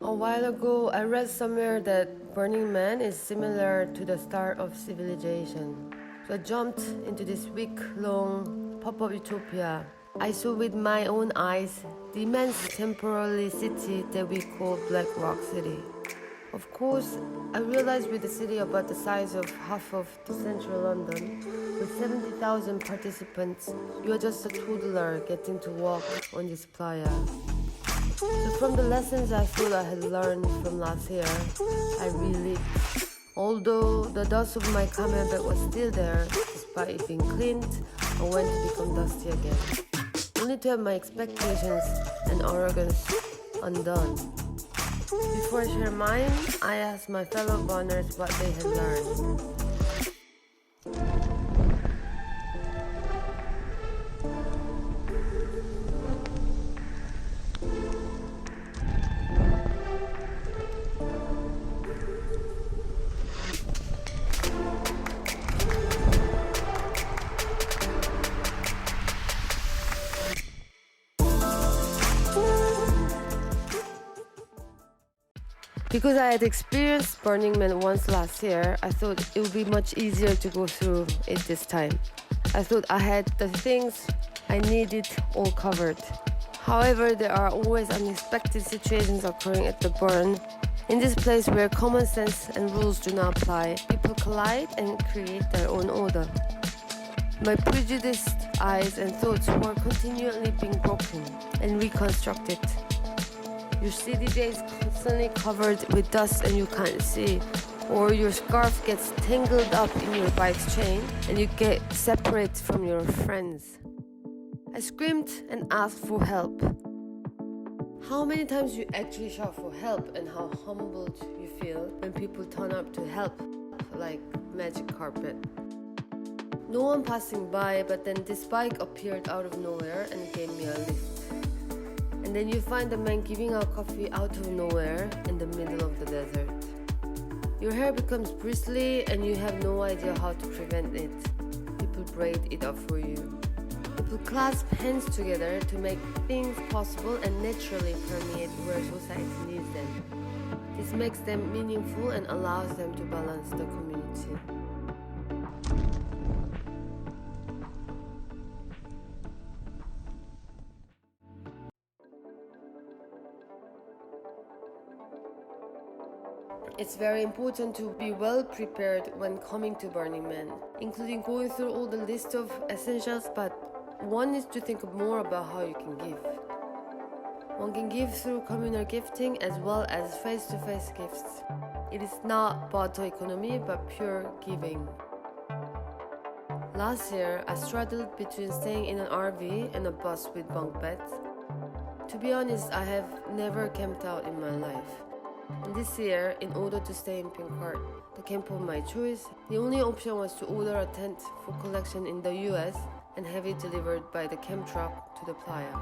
A while ago, I read somewhere that Burning Man is similar to the start of civilization. So I jumped into this week-long pop-up utopia. I saw with my own eyes the immense temporary city that we call Black Rock City. Of course, I realized with a city about the size of half of the central London, with 70,000 participants, you are just a toddler getting to walk on this playa. So from the lessons I feel I had learned from last year, I relived. Although the dust of my camel bag was still there, despite it being cleaned, I went to become dusty again. Only to have my expectations and arrogance undone. Before I share mine, I asked my fellow runners what they had learned. Because I had experienced Burning Man once last year, I thought it would be much easier to go through it this time. I thought I had the things I needed all covered. However, there are always unexpected situations occurring at the burn. In this place where common sense and rules do not apply, people collide and create their own order. My prejudiced eyes and thoughts were continually being broken and reconstructed. Your CDJ is constantly covered with dust and you can't see, or your scarf gets tangled up in your bike's chain and you get separate from your friends. I screamed and asked for help. How many times you actually shout for help and how humbled you feel when people turn up to help like magic carpet. No one passing by, but then this bike appeared out of nowhere and gave me a lift. And then you find a man giving out coffee out of nowhere in the middle of the desert. Your hair becomes bristly and you have no idea how to prevent it. People braid it up for you. People clasp hands together to make things possible and naturally permeate where society needs them. This makes them meaningful and allows them to balance the community. It's very important to be well prepared when coming to Burning Man, including going through all the list of essentials, but one needs to think more about how you can give. One can give through communal gifting as well as face-to-face gifts. It is not barter economy, but pure giving. Last year, I struggled between staying in an RV and a bus with bunk beds. To be honest, I have never camped out in my life. And this year, in order to stay in Pinkheart, the camp of my choice, the only option was to order a tent for collection in the US and have it delivered by the camp truck to the Playa.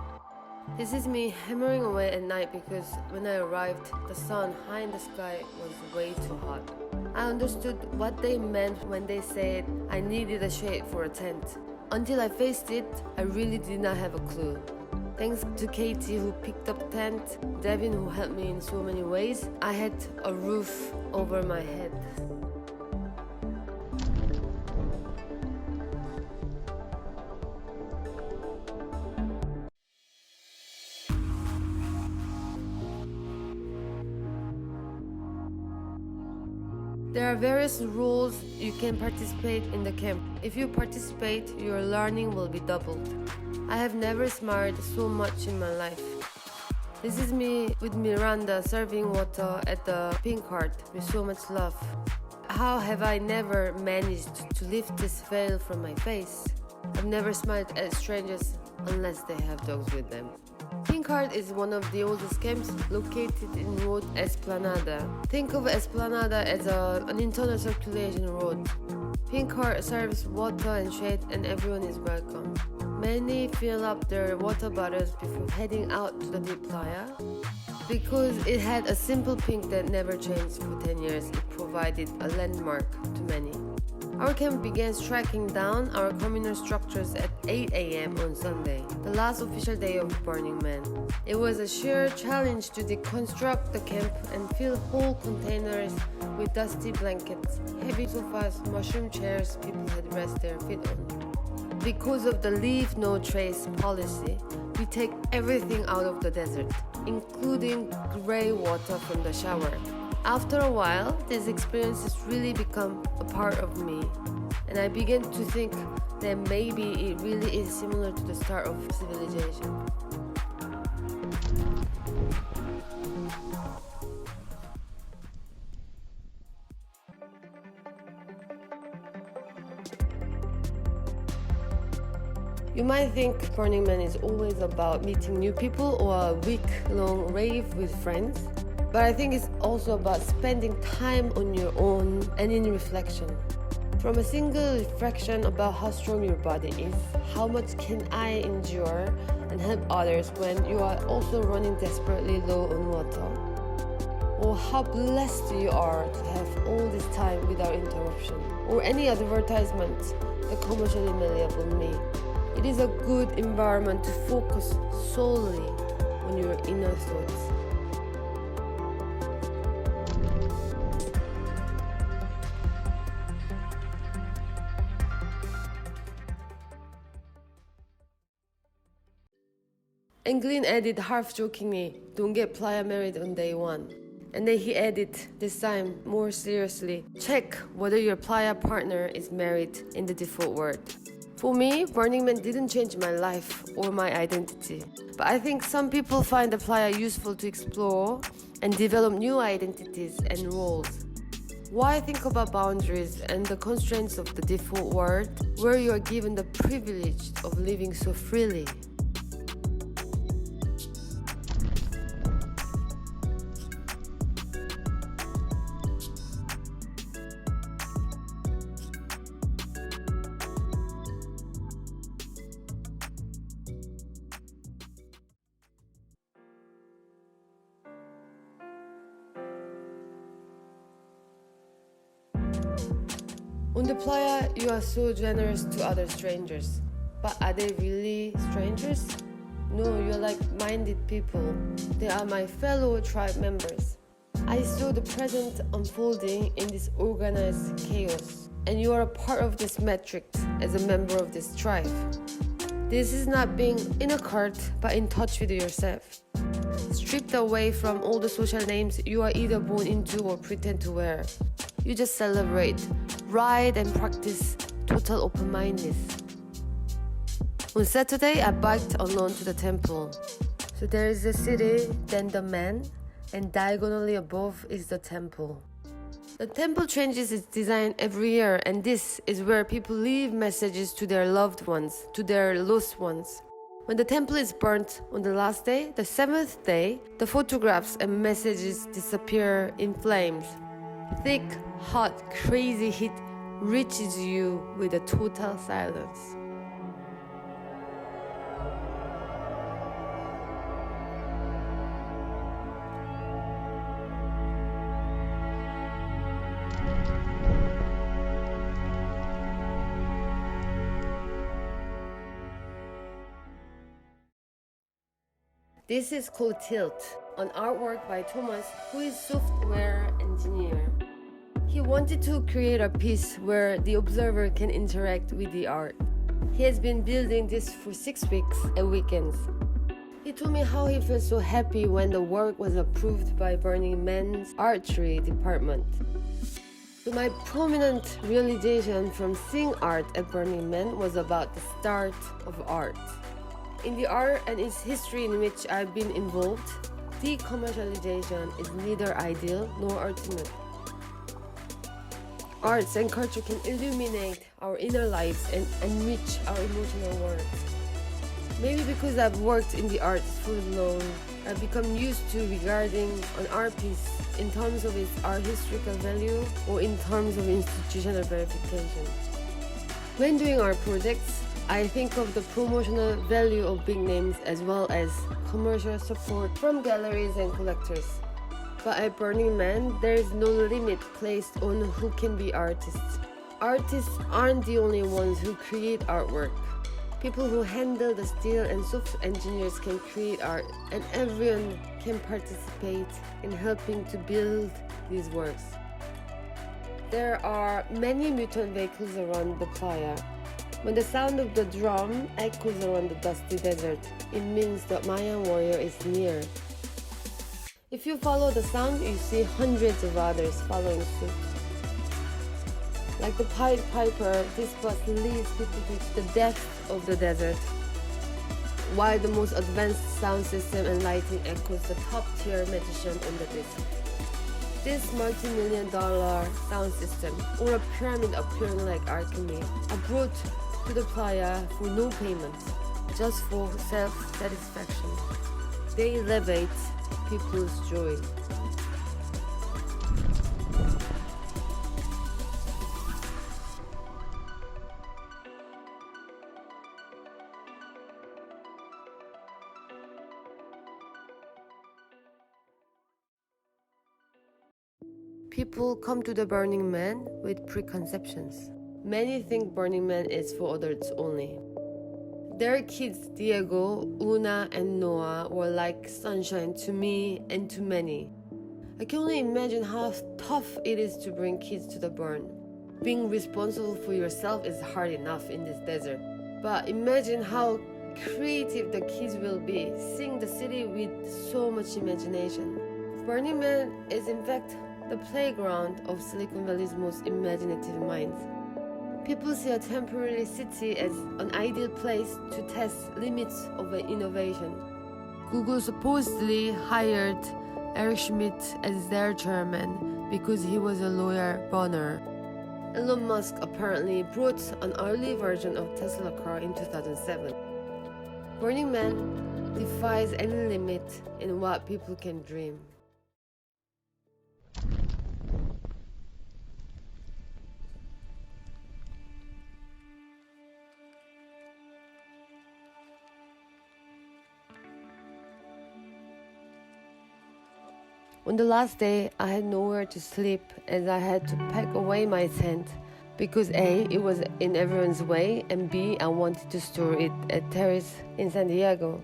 This is me hammering away at night because when I arrived, the sun high in the sky was way too hot. I understood what they meant when they said I needed a shade for a tent. Until I faced it, I really did not have a clue. Thanks to Katie who picked up the tent, Devin who helped me in so many ways, I had a roof over my head. There are various rules you can participate in the camp. If you participate, your learning will be doubled. I have never smiled so much in my life. This is me with Miranda serving water at the Pinkheart with so much love. How have I never managed to lift this veil from my face? I've never smiled at strangers unless they have dogs with them. Pinkheart is one of the oldest camps located in Road Esplanada. Think of Esplanada as an internal circulation road. Pinkheart serves water and shade and everyone is welcome. Many fill up their water bottles before heading out to the deep Playa. Because it had a simple pink that never changed for 10 years, it provided a landmark to many. Our camp began striking down our communal structures at 8 a.m. on Sunday, the last official day of Burning Man. It was a sheer challenge to deconstruct the camp and fill whole containers with dusty blankets, heavy sofas, mushroom chairs people had rest their feet on. Because of the leave no trace policy, we take everything out of the desert, including gray water from the shower. After a while, this experience has really become a part of me, and I began to think that maybe it really is similar to the start of civilization. You might think Burning Man is always about meeting new people or a week-long rave with friends. But I think it's also about spending time on your own and in reflection. From a single reflection about how strong your body is, how much can I endure and help others when you are also running desperately low on water? Or how blessed you are to have all this time without interruption, or any advertisement that commercially malleable me. It is a good environment to focus solely on your inner thoughts. Alene added half-jokingly, "Don't get Playa married on day one." And then he added, this time more seriously, "Check whether your Playa partner is married in the default word." For me, Burning Man didn't change my life or my identity. But I think some people find the Playa useful to explore and develop new identities and roles. Why think about boundaries and the constraints of the default world where you are given the privilege of living so freely? On the Playa, you are so generous to other strangers. But are they really strangers? No, you're like-minded people. They are my fellow tribe members. I saw the present unfolding in this organized chaos, and you are a part of this matrix as a member of this tribe. This is not being in a cult, but in touch with yourself. Stripped away from all the social names you are either born into or pretend to wear. You just celebrate, ride and practice total open-mindedness. On Saturday, I biked alone to the temple. So there is the city, then the man, and diagonally above is the temple. The temple changes its design every year, and this is where people leave messages to their loved ones, to their lost ones. When the temple is burnt on the last day, the seventh day, the photographs and messages disappear in flames. Thick, hot, crazy heat reaches you with a total silence. This is called Tilt, an artwork by Thomas, who is software engineer. He wanted to create a piece where the observer can interact with the art. He has been building this for 6 weeks at weekends. He told me how he felt so happy when the work was approved by Burning Man's archery department. So my prominent realization from seeing art at Burning Man was about the start of art. In the art and its history in which I've been involved, decommercialization is neither ideal nor ultimate. Arts and culture can illuminate our inner lives and enrich our emotional world. Maybe because I've worked in the arts for long, I've become used to regarding an art piece in terms of its art historical value or in terms of institutional verification. When doing art projects, I think of the promotional value of big names as well as commercial support from galleries and collectors. But at Burning Man, there is no limit placed on who can be artists. Artists aren't the only ones who create artwork. People who handle the steel and soft engineers can create art, and everyone can participate in helping to build these works. There are many mutant vehicles around the playa. When the sound of the drum echoes around the dusty desert, it means the Mayan warrior is near. If you follow the sound, you see hundreds of others following suit. Like the Pied Piper, this bus leads people to the depth of the desert, while the most advanced sound system and lighting echoes the top-tier magician on the disc. This multi-million-dollar sound system, or a pyramid appearing like alchemy, are brought to the playa for no payment, just for self-satisfaction. They elevate people's joy. People come to the Burning Man with preconceptions. Many think Burning Man is for adults only. Their kids Diego, Una, and Noah were like sunshine to me and to many. I can only imagine how tough it is to bring kids to the burn. Being responsible for yourself is hard enough in this desert. But imagine how creative the kids will be, seeing the city with so much imagination. Burning Man is in fact the playground of Silicon Valley's most imaginative minds. People see a temporary city as an ideal place to test limits of an innovation. Google supposedly hired Eric Schmidt as their chairman because he was a lawyer boner. Elon Musk apparently brought an early version of Tesla car in 2007. Burning Man defies any limit in what people can dream. On the last day, I had nowhere to sleep as I had to pack away my tent because A, it was in everyone's way, and B, I wanted to store it at Terrace in San Diego.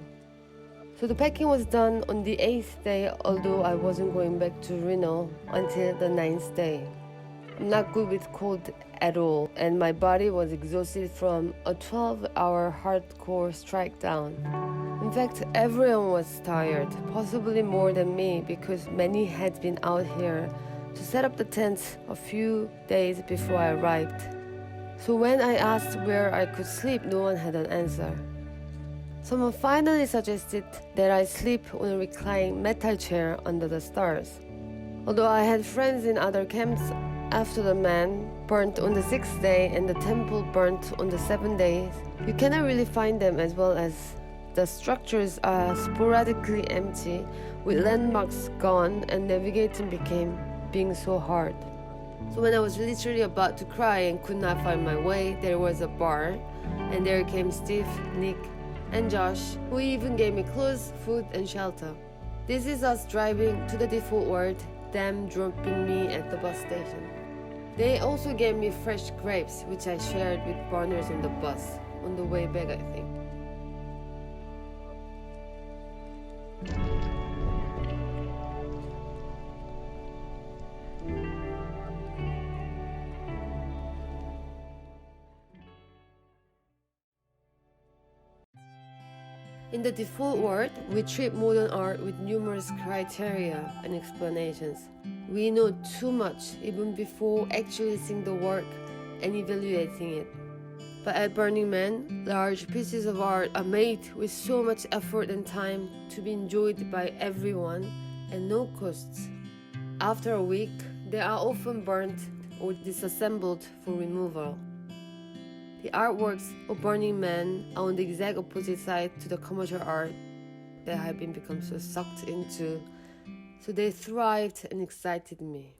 So the packing was done on the 8th day, although I wasn't going back to Reno until the 9th day. I'm not good with cold at all, and my body was exhausted from a 12-hour hardcore strike down. In fact, everyone was tired, possibly more than me, because many had been out here to set up the tents a few days before I arrived. So when I asked where I could sleep, no one had an answer. Someone finally suggested that I sleep on a reclining metal chair under the stars. Although I had friends in other camps, after the man burnt on the 6th day and the temple burnt on the 7 days, you cannot really find them, as well as the structures are sporadically empty, with landmarks gone, and navigating became being so hard. So when I was literally about to cry and could not find my way, there was a bar, and there came Steve, Nick, and Josh, who even gave me clothes, food, and shelter. This is us driving to the default ward, them dropping me at the bus station. They also gave me fresh grapes, which I shared with partners on the bus, on the way back, I think. In the default word, we treat modern art with numerous criteria and explanations. We know too much even before actually seeing the work and evaluating it. But at Burning Man, large pieces of art are made with so much effort and time to be enjoyed by everyone and no costs. After a week, they are often burnt or disassembled for removal. The artworks of Burning Man are on the exact opposite side to the commercial art that I have become so sucked into, so they thrived and excited me.